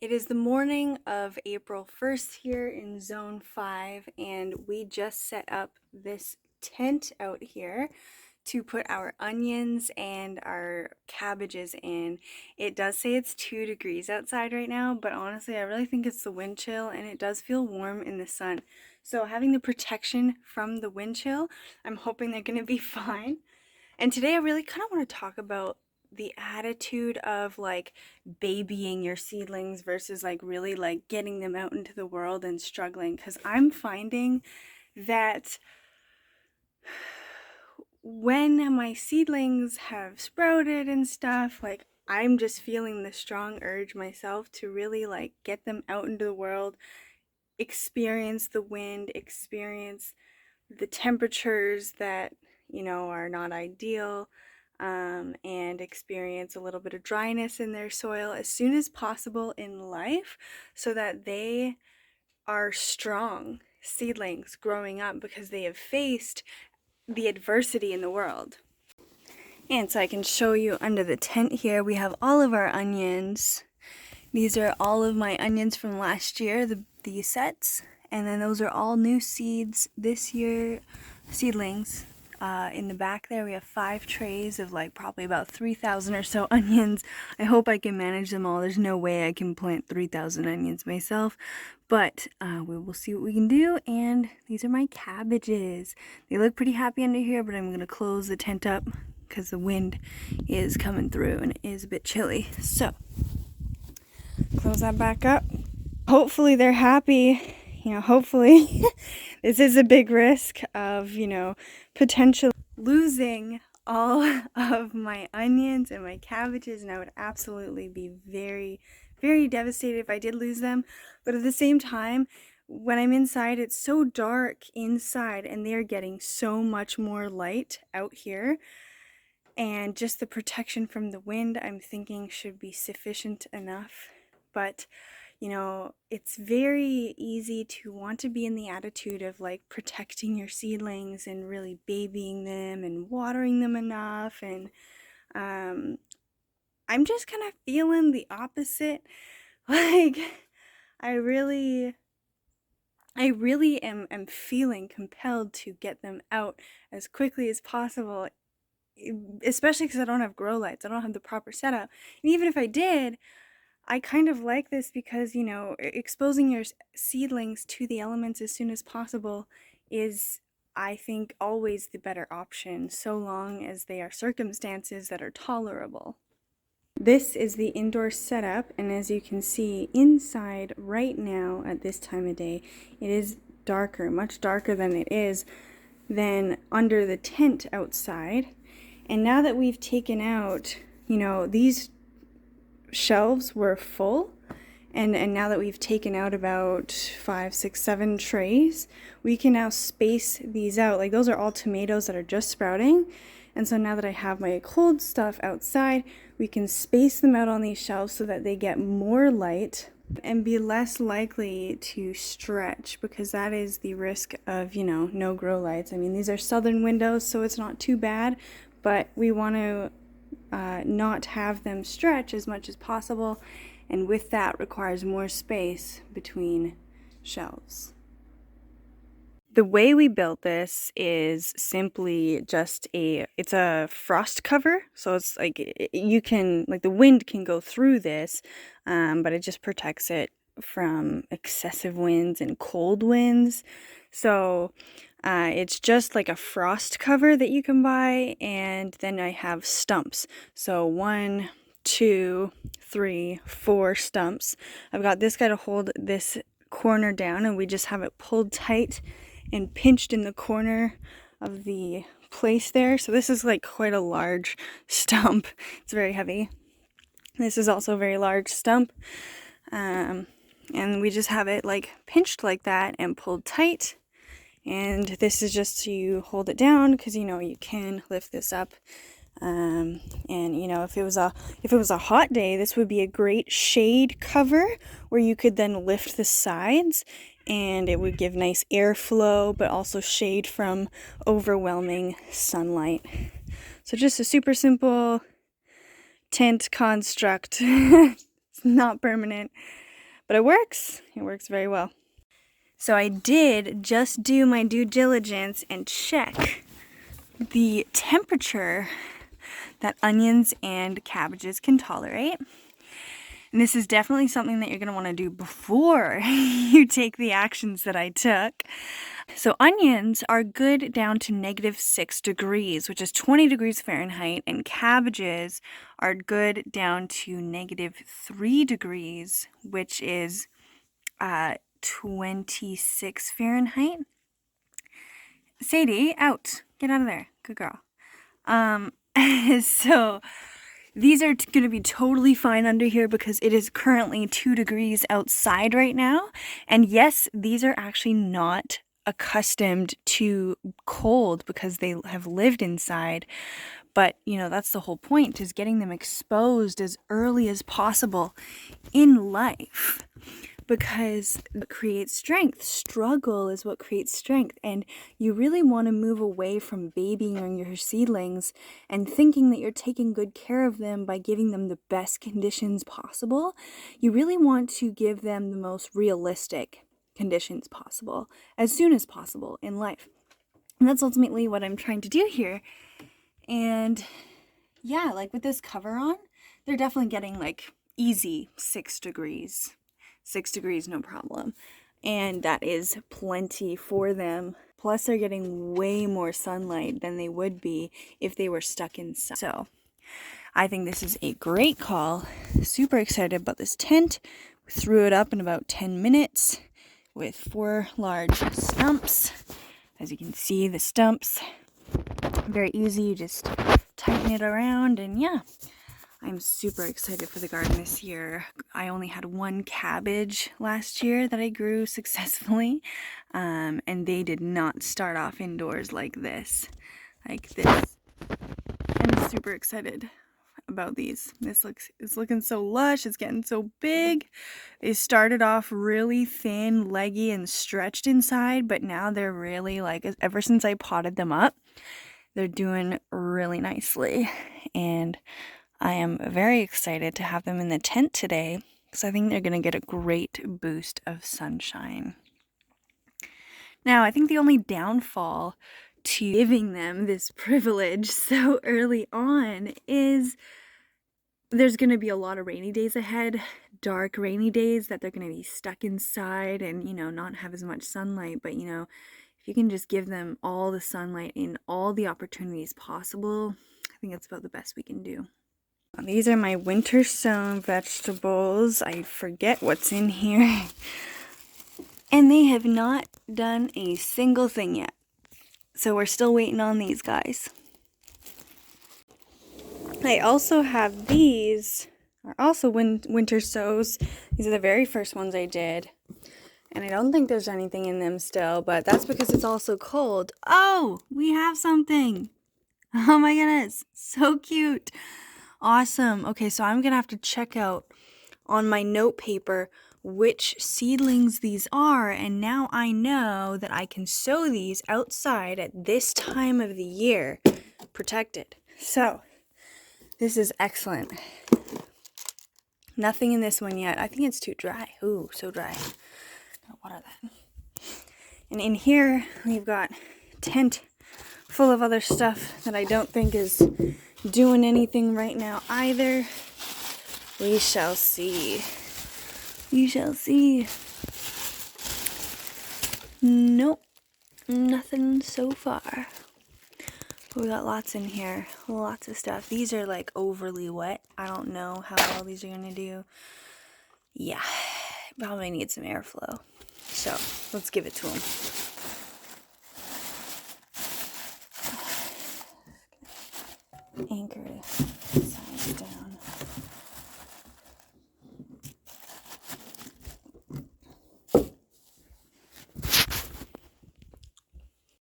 It is the morning of April 1st here in Zone 5, and we just set up this tent out here to put our onions and our cabbages in. It does say it's 2 degrees outside right now, but honestly, I really think it's the wind chill, and it does feel warm in the sun. So having the protection from the wind chill, I'm hoping they're going to be fine. And today I really kind of want to talk about the attitude of like babying your seedlings versus like really like getting them out into the world and struggling, because I'm finding that when my seedlings have sprouted and stuff, like I'm just feeling the strong urge myself to really like get them out into the world, experience the wind, experience the temperatures that are not ideal, and experience a little bit of dryness in their soil as soon as possible in life so that they are strong seedlings growing up because they have faced the adversity in the world. And so I can show you under the tent here, we have all of our onions. These are all of my onions from last year, the sets. And then those are all new seeds this year, seedlings. In the back there we have 5 trays of like probably about 3,000 or so onions. I hope I can manage them all. There's no way I can plant 3,000 onions myself, but we will see what we can do. And these are my cabbages. They look pretty happy under here, but I'm going to close the tent up because the wind is coming through and it is a bit chilly. So close that back up. Hopefully they're happy. Hopefully this is a big risk of, potentially losing all of my onions and my cabbages, and I would absolutely be very, very devastated if I did lose them. But at the same time, when I'm inside, it's so dark inside and they're getting so much more light out here. And just the protection from the wind, I'm thinking, should be sufficient enough. But it's very easy to want to be in the attitude of like protecting your seedlings and really babying them and watering them enough. And I'm just kind of feeling the opposite. Like, I really am feeling compelled to get them out as quickly as possible, especially because I don't have grow lights. I don't have the proper setup. And even if I did, I kind of like this because, exposing your seedlings to the elements as soon as possible is, I think, always the better option, so long as they are circumstances that are tolerable. This is the indoor setup, and as you can see inside right now at this time of day, it is darker, much darker than it is than under the tent outside. And now that we've taken out, these shelves were full, and now that we've taken out about 5, 6, 7 trays, we can now space these out. Like, those are all tomatoes that are just sprouting, and so now that I have my cold stuff outside, we can space them out on these shelves so that they get more light and be less likely to stretch, because that is the risk of, no grow lights. I mean, these are southern windows, so it's not too bad, but we want to not have them stretch as much as possible, and with that requires more space between shelves. The way we built this is simply just it's a frost cover, so it's like you can, like, the wind can go through this, but it just protects it from excessive winds and cold winds. So it's just like a frost cover that you can buy, and then I have stumps. So 1, 2, 3, 4 stumps. I've got this guy to hold this corner down, and we just have it pulled tight and pinched in the corner of the place there. So this is like quite a large stump. It's very heavy. This is also a very large stump. And we just have it like pinched like that and pulled tight. And this is just to hold it down, because you can lift this up. And if it was a hot day, this would be a great shade cover where you could then lift the sides, and it would give nice airflow, but also shade from overwhelming sunlight. So just a super simple tent construct. It's not permanent. but it works. It works very well. So I did just do my due diligence and check the temperature that onions and cabbages can tolerate. And this is definitely something that you're going to want to do before you take the actions that I took. So onions are good down to -6 degrees, which is 20 degrees Fahrenheit, and cabbages are good down to -3 degrees, which is 26 Fahrenheit. Sadie, out. Get out of there. Good girl. So these are going to be totally fine under here because it is currently 2 degrees outside right now. And yes, these are actually not accustomed to cold because they have lived inside. But, you know, that's the whole point, is getting them exposed as early as possible in life. Because it creates strength. Struggle is what creates strength. And you really want to move away from babying your seedlings and thinking that you're taking good care of them by giving them the best conditions possible. You really want to give them the most realistic conditions possible as soon as possible in life. And that's ultimately what I'm trying to do here. And yeah, like with this cover on, they're definitely getting like easy 6 degrees. 6 degrees, no problem. And that is plenty for them. Plus, they're getting way more sunlight than they would be if they were stuck inside. So, I think this is a great call. Super excited about this tent. We threw it up in about 10 minutes with 4 large stumps. As you can see, the stumps, very easy. You just tighten it around and yeah. I'm super excited for the garden this year. I only had 1 cabbage last year that I grew successfully, and they did not start off indoors like this. I'm super excited about these. It's looking so lush. It's getting so big. They started off really thin, leggy, and stretched inside, but now they're really like, ever since I potted them up, they're doing really nicely. And I am very excited to have them in the tent today because I think they're going to get a great boost of sunshine. Now, I think the only downfall to giving them this privilege so early on is there's going to be a lot of rainy days ahead, dark rainy days that they're going to be stuck inside and, you know, not have as much sunlight. But, you know, if you can just give them all the sunlight and all the opportunities possible, I think that's about the best we can do. These are my winter sown vegetables. I forget what's in here. And they have not done a single thing yet. So we're still waiting on these guys. I also have these, are also winter sows. These are the very first ones I did. And I don't think there's anything in them still, but that's because it's also cold. Oh, we have something. Oh my goodness, so cute. Awesome. Okay, so I'm going to have to check out on my note paper which seedlings these are, and now I know that I can sow these outside at this time of the year, protected. So, this is excellent. Nothing in this one yet. I think it's too dry. Ooh, so dry. Gotta water that. And in here, we've got a tent full of other stuff that I don't think is doing anything right now either. We shall see. We shall see. Nope, nothing so far. We got lots in here, lots of stuff. These are like overly wet. I don't know how well these are gonna do. Yeah, probably need some airflow. So let's give it to them. Anchor